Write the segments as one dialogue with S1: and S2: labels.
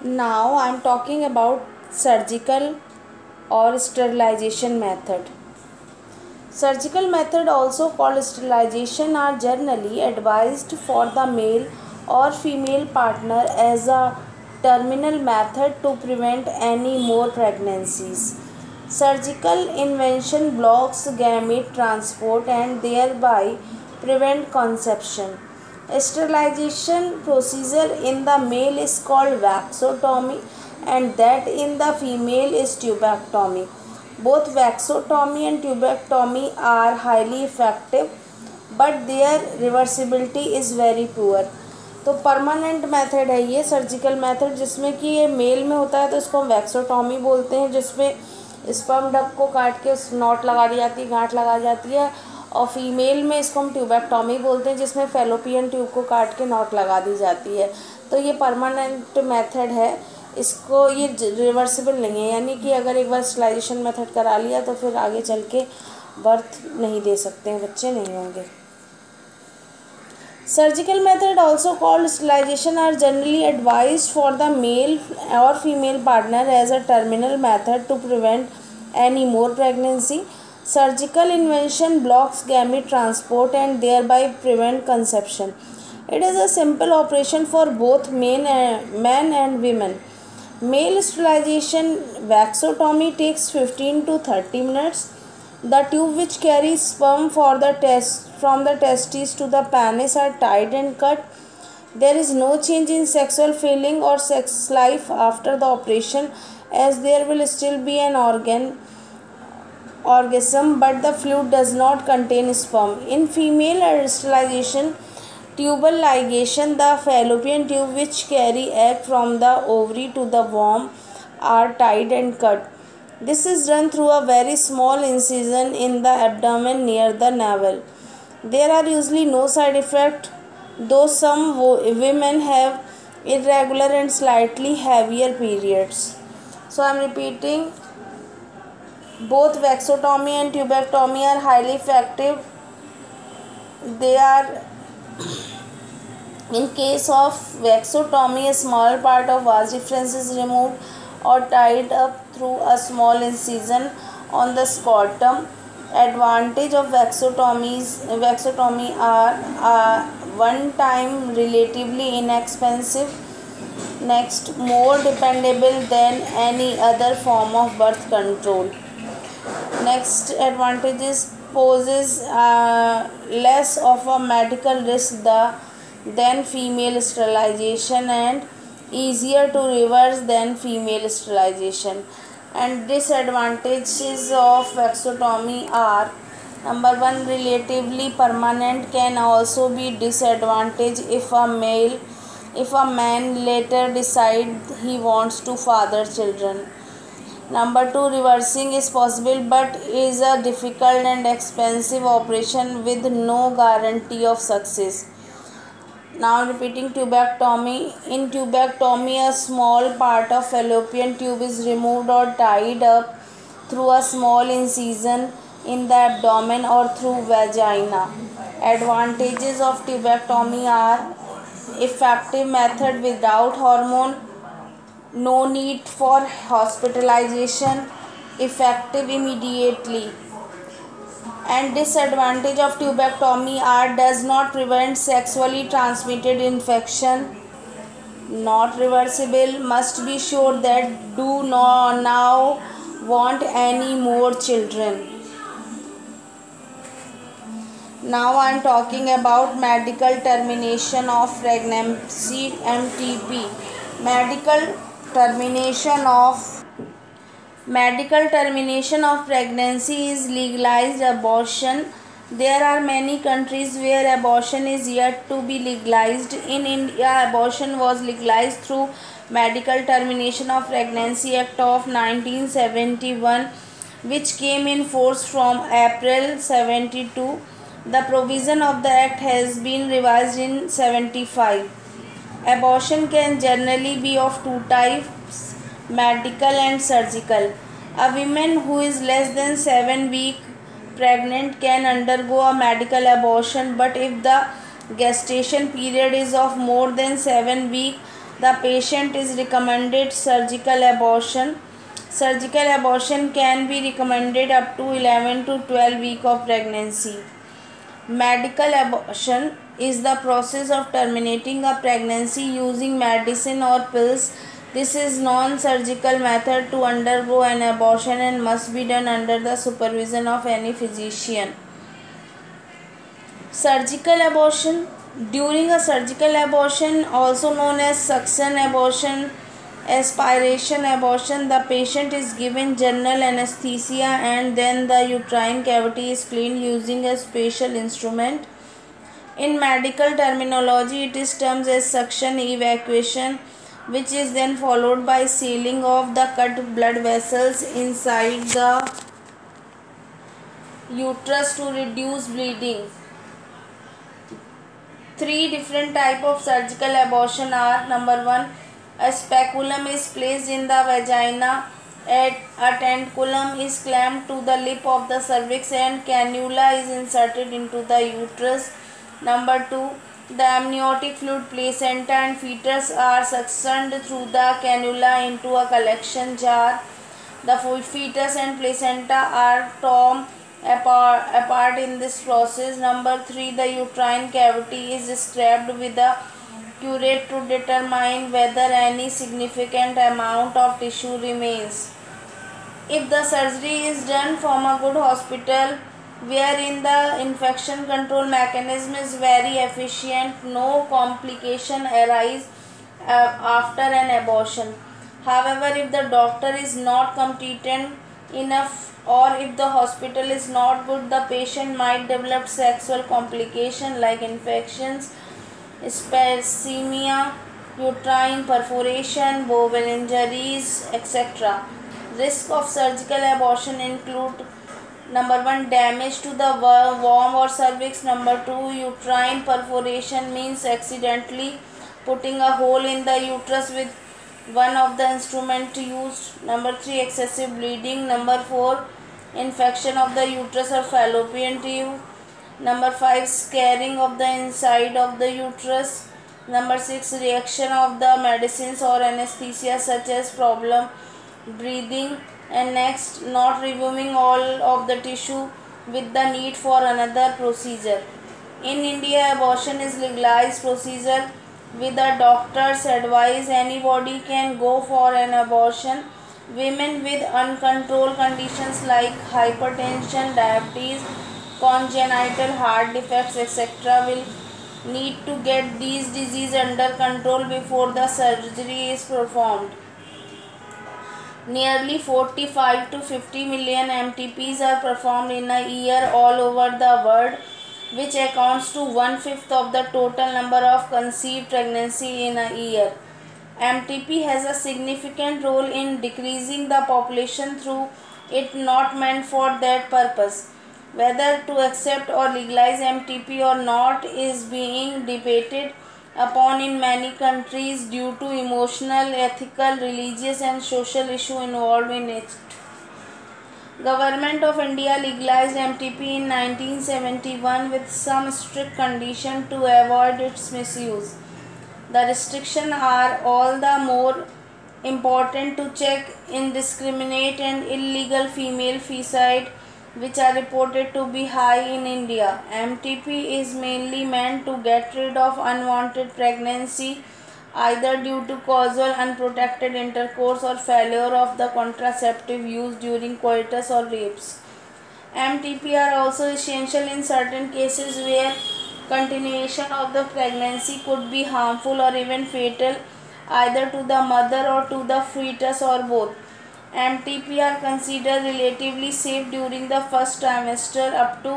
S1: Now I am talking about surgical or sterilization method. Surgical method, also called sterilization, are generally advised for the male or female partner as a terminal method to prevent any more pregnancies. Surgical intervention blocks gamete transport and thereby prevent conception. Sterilization procedure in the male is called vaxotomy and that in the female is tubectomy. Both vaxotomy and tubectomy are highly effective but their reversibility is very poor. तो permanent method है ये surgical method, जिसमें कि ये mail में होता है तो इसको हम वैक्सोटॉमी बोलते हैं, जिसमें स्पर्म डक को काट के उस नॉट लगा दी जाती है, गांठ लगा जाती है। और फीमेल में इसको हम ट्यूबेक्टॉमी बोलते हैं, जिसमें फेलोपियन ट्यूब को काट के नॉट लगा दी जाती है। तो ये परमानेंट मेथड है, इसको ये रिवर्सिबल नहीं है, यानी कि अगर एक बार स्टरलाइजेशन मेथड करा लिया तो फिर आगे चल के बर्थ नहीं दे सकते हैं, बच्चे नहीं होंगे। Surgical method, also called sterilization, are generally advised for the male or female partner as a terminal method to prevent any more pregnancy. Surgical intervention blocks gamete transport and thereby prevent conception. It is a simple operation for both men and women. Male sterilization vaxotomy takes 15 to 30 minutes. The tube which carries sperm for the test from the testes to the penis are tied and cut. There is no change in sexual feeling or sex life after the operation, as there will still be an orgasm, but the fluid does not contain sperm. In female sterilization, tubal ligation, the fallopian tube which carry egg from the ovary to the womb are tied and cut. This is done through a very small incision in the abdomen near the navel. There are usually no side effects, though some women have irregular and slightly heavier periods. So I am repeating, both vaxotomy and tubectomy are highly effective. They are, in case of vaxotomy, a small part of vas deferens is removed or tied up through a small incision on the scrotum. Advantage of vaxotomy are one time relatively inexpensive, next more dependable than any other form of birth control. Next advantages poses less of a medical risk than female sterilization and easier to reverse than female sterilization. And disadvantages of vaxotomy are: number one, relatively permanent, can also be disadvantage if a man later decide he wants to father children. Number two, reversing is possible but is a difficult and expensive operation with no guarantee of success. Now repeating tubectomy. In tubectomy, a small part of fallopian tube is removed or tied up through a small incision in the abdomen or through vagina. Advantages of tubectomy are: effective method without hormone, no need for hospitalization, effective immediately. And disadvantage of tubectomy are: does not prevent sexually transmitted infection, not reversible, must be sure that do not now want any more children. Now I am talking about medical termination of pregnancy, MTP. Medical termination of pregnancy is legalized abortion. There are many countries where abortion is yet to be legalized. In India, abortion was legalized through Medical Termination of Pregnancy Act of 1971, which came in force from April 72. The provision of the act has been revised in 75. Abortion can generally be of two types: medical and surgical. A woman who is less than 7 weeks pregnant can undergo a medical abortion, but if the gestation period is of more than 7 weeks, the patient is recommended surgical abortion. Surgical abortion can be recommended up to 11 to 12 weeks of pregnancy. Medical abortion is the process of terminating a pregnancy using medicine or pills. This is non-surgical method to undergo an abortion and must be done under the supervision of any physician. Surgical abortion. During a surgical abortion, also known as suction abortion, aspiration abortion, the patient is given general anesthesia and then the uterine cavity is cleaned using a special instrument. In medical terminology, it is termed as suction evacuation, which is then followed by sealing of the cut blood vessels inside the uterus to reduce bleeding. Three different types of surgical abortion are: number 1, a speculum is placed in the vagina, a tentaculum is clamped to the lip of the cervix and cannula is inserted into the uterus. Number 2, the amniotic fluid, placenta and fetus are suctioned through the cannula into a collection jar. The fetus and placenta are torn apart in this process. Number 3, the uterine cavity is scraped with a curette to determine whether any significant amount of tissue remains. If the surgery is done from a good hospital wherein the infection control mechanism is very efficient, no complication arise after an abortion. However, if the doctor is not competent enough or if the hospital is not good, the patient might develop sexual complications like infections, septicemia, uterine perforation, bowel injuries, etc. Risk of surgical abortion include: number 1, damage to the womb or cervix. Number 2, uterine perforation means accidentally putting a hole in the uterus with one of the instruments used. Number 3, excessive bleeding. Number 4, infection of the uterus or fallopian tube. Number 5, scarring of the inside of the uterus. Number 6, reaction of the medicines or anesthesia such as problem breathing. And next, not removing all of the tissue with the need for another procedure. In India, abortion is legalized procedure. With a doctor's advice, anybody can go for an abortion. Women with uncontrolled conditions like hypertension, diabetes, congenital heart defects, etc. will need to get these diseases under control before the surgery is performed. Nearly 45 to 50 million MTPs are performed in a year all over the world, which accounts to 1/5 of the total number of conceived pregnancy in a year. MTP has a significant role in decreasing the population through it not meant for that purpose. Whether to accept or legalize MTP or not is being debated upon in many countries due to emotional, ethical, religious and social issues involved in it. Government of India legalized MTP in 1971 with some strict conditions to avoid its misuse. The restrictions are all the more important to check indiscriminate and illegal female feticide, which are reported to be high in India. MTP is mainly meant to get rid of unwanted pregnancy, either due to causal unprotected intercourse or failure of the contraceptive used during coitus or rapes. MTP are also essential in certain cases where continuation of the pregnancy could be harmful or even fatal, either to the mother or to the fetus or both. MTP are considered relatively safe during the first trimester up to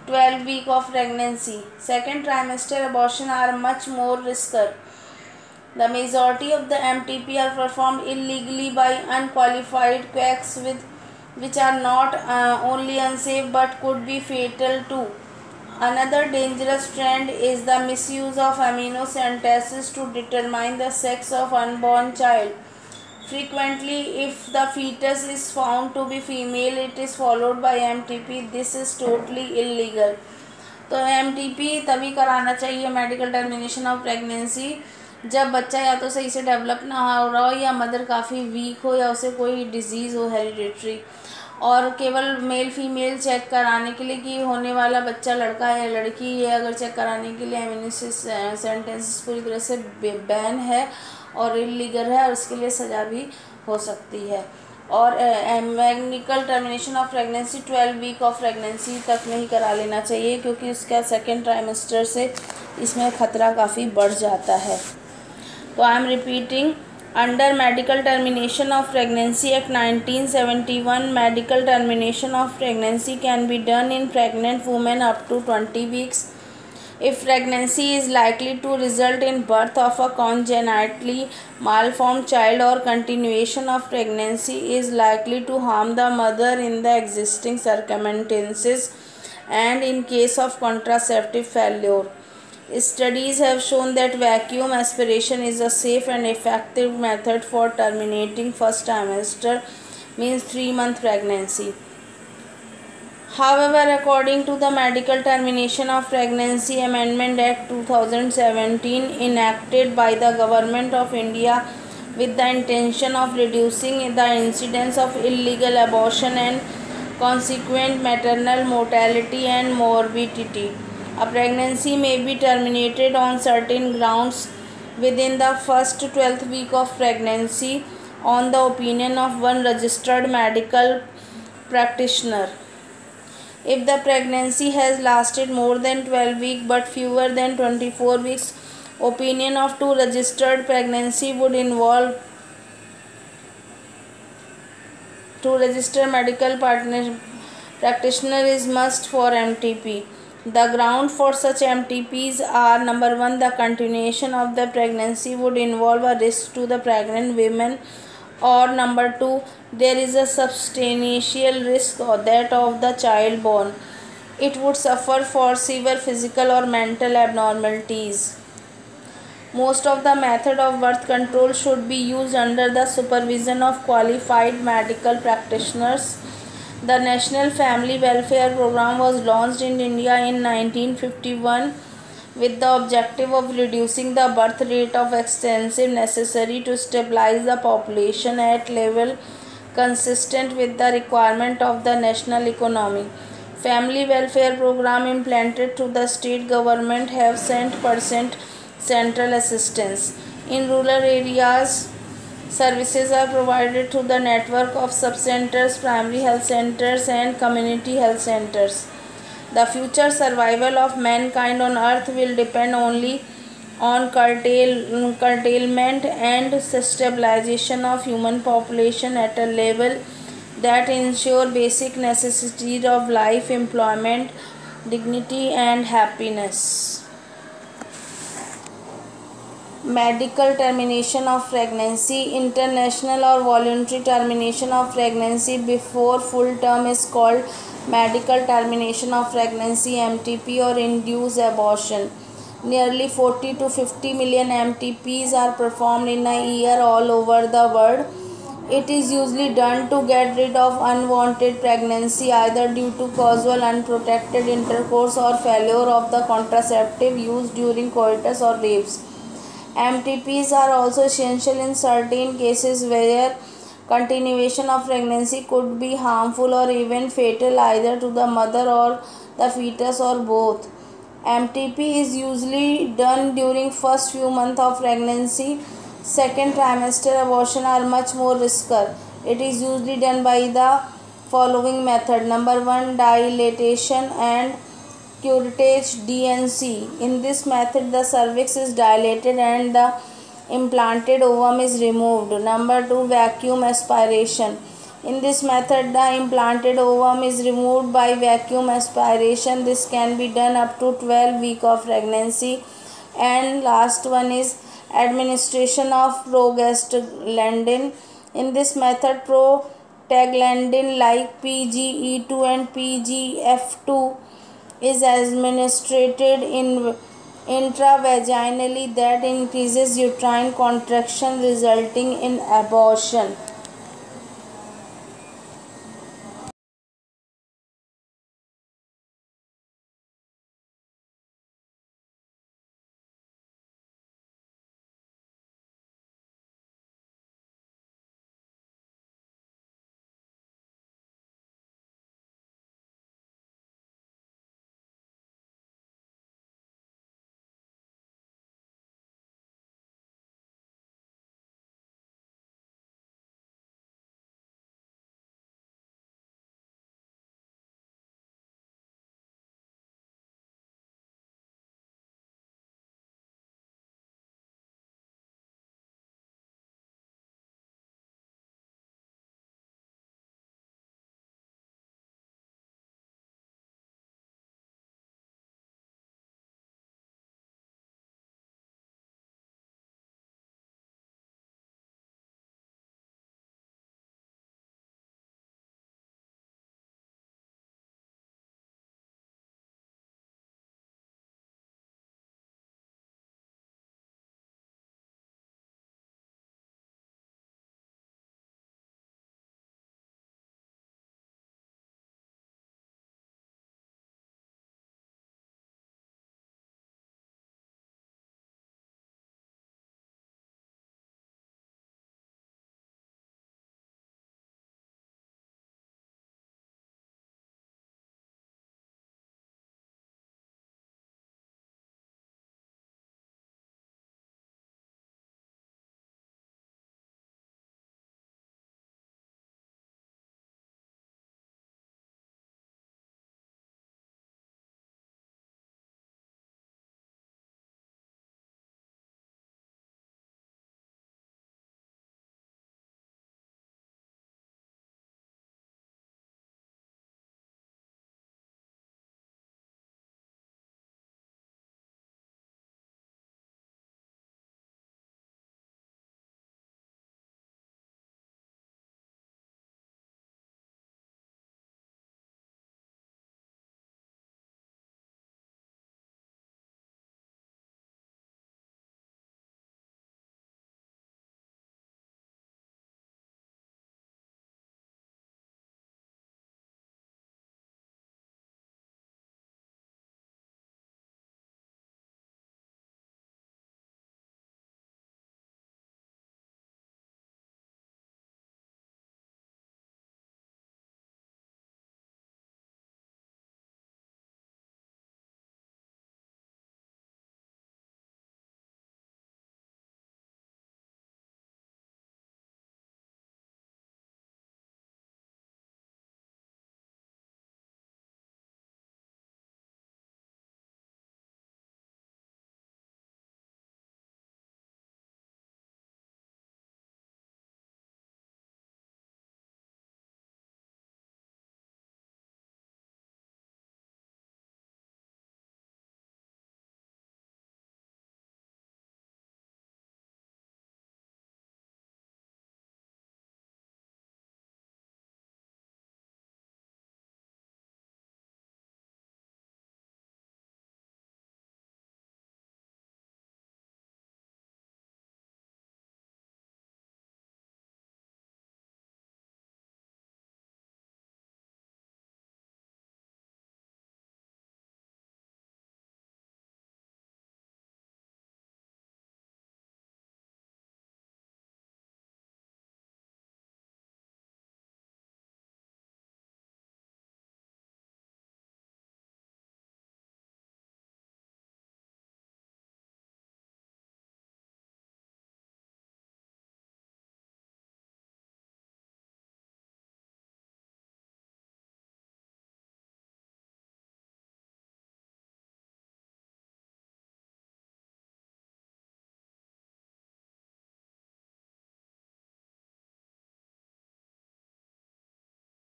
S1: 12 weeks of pregnancy. Second trimester abortion are much more riskier. The majority of the MTP are performed illegally by unqualified quacks which are not only unsafe but could be fatal too. Another dangerous trend is the misuse of amniocentesis to determine the sex of unborn child. Frequently, if the fetus is found to be female, it is followed by MTP. This is totally illegal. तो MTP तभी कराना चाहिए medical termination of pregnancy जब बच्चा या तो सही से डेवलप ना हो रहा हो या मदर काफ़ी वीक हो या उसे कोई डिजीज़ हो हेरिडिटरी, और केवल मेल फीमेल चेक कराने के लिए कि होने वाला बच्चा लड़का है या लड़की, ये अगर चेक कराने के लिए एमिनिसिस सेंटेंसेस पूरी तरह से बैन है और इलीगल है, और उसके लिए सज़ा भी हो सकती है। और mechanical termination of pregnancy 12 week of pregnancy तक नहीं करा लेना चाहिए, क्योंकि उसका सेकेंड ट्राइमेस्टर से इसमें ख़तरा काफ़ी बढ़ जाता है। तो I am repeating, under medical termination of pregnancy act 1971, medical termination of pregnancy can be done in pregnant women up to 20 weeks if pregnancy is likely to result in birth of a congenitally malformed child, or continuation of pregnancy is likely to harm the mother in the existing circumstances, and in case of contraceptive failure. Studies have shown that vacuum aspiration is a safe and effective method for terminating first trimester, means 3-month pregnancy. However, according to the Medical Termination of Pregnancy Amendment Act 2017, enacted by the Government of India with the intention of reducing the incidence of illegal abortion and consequent maternal mortality and morbidity, a pregnancy may be terminated on certain grounds within the first 12th week of pregnancy on the opinion of one registered medical practitioner. If the pregnancy has lasted more than 12 weeks but fewer than 24 weeks, opinion of two registered pregnancy would involve two registered medical practitioner is must for MTP. The ground for such MTPs are: number 1, the continuation of the pregnancy would involve a risk to the pregnant women, or number 2, there is a substantial risk that of the child born, it would suffer for severe physical or mental abnormalities. Most of the method of birth control should be used under the supervision of qualified medical practitioners. The National Family Welfare Program was launched in India in 1951 with the objective of reducing the birth rate of extensive necessary to stabilize the population at level consistent with the requirement of the national economy. Family welfare program implemented to the state government have sent percent central assistance. In rural areas, services are provided through the network of sub-centers, primary health centers and community health centers. The future survival of mankind on earth will depend only on curtailment and stabilization of human population at a level that ensure basic necessities of life, employment, dignity and happiness. Medical termination of pregnancy. International or voluntary termination of pregnancy before full term is called medical termination of pregnancy, MTP, or induced abortion. Nearly 40 to 50 million MTPs are performed in a year all over the world. It is usually done to get rid of unwanted pregnancy, either due to causal unprotected intercourse or failure of the contraceptive used during coitus or rapes. MTPs are also essential in certain cases where continuation of pregnancy could be harmful or even fatal either to the mother or the fetus or both. MTP is usually done during first few months of pregnancy. Second trimester abortion are much more riskier. It is usually done by the following method. Number 1, dilatation and curettage, DNC. In this method, the cervix is dilated and the implanted ovum is removed. Number 2, vacuum aspiration. In this method, the implanted ovum is removed by vacuum aspiration. This can be done up to 12 weeks of pregnancy. And last one is administration of prostaglandin. In this method, prostaglandin like PGE2 and PGF2 is administered intravaginally, that increases uterine contraction resulting in abortion.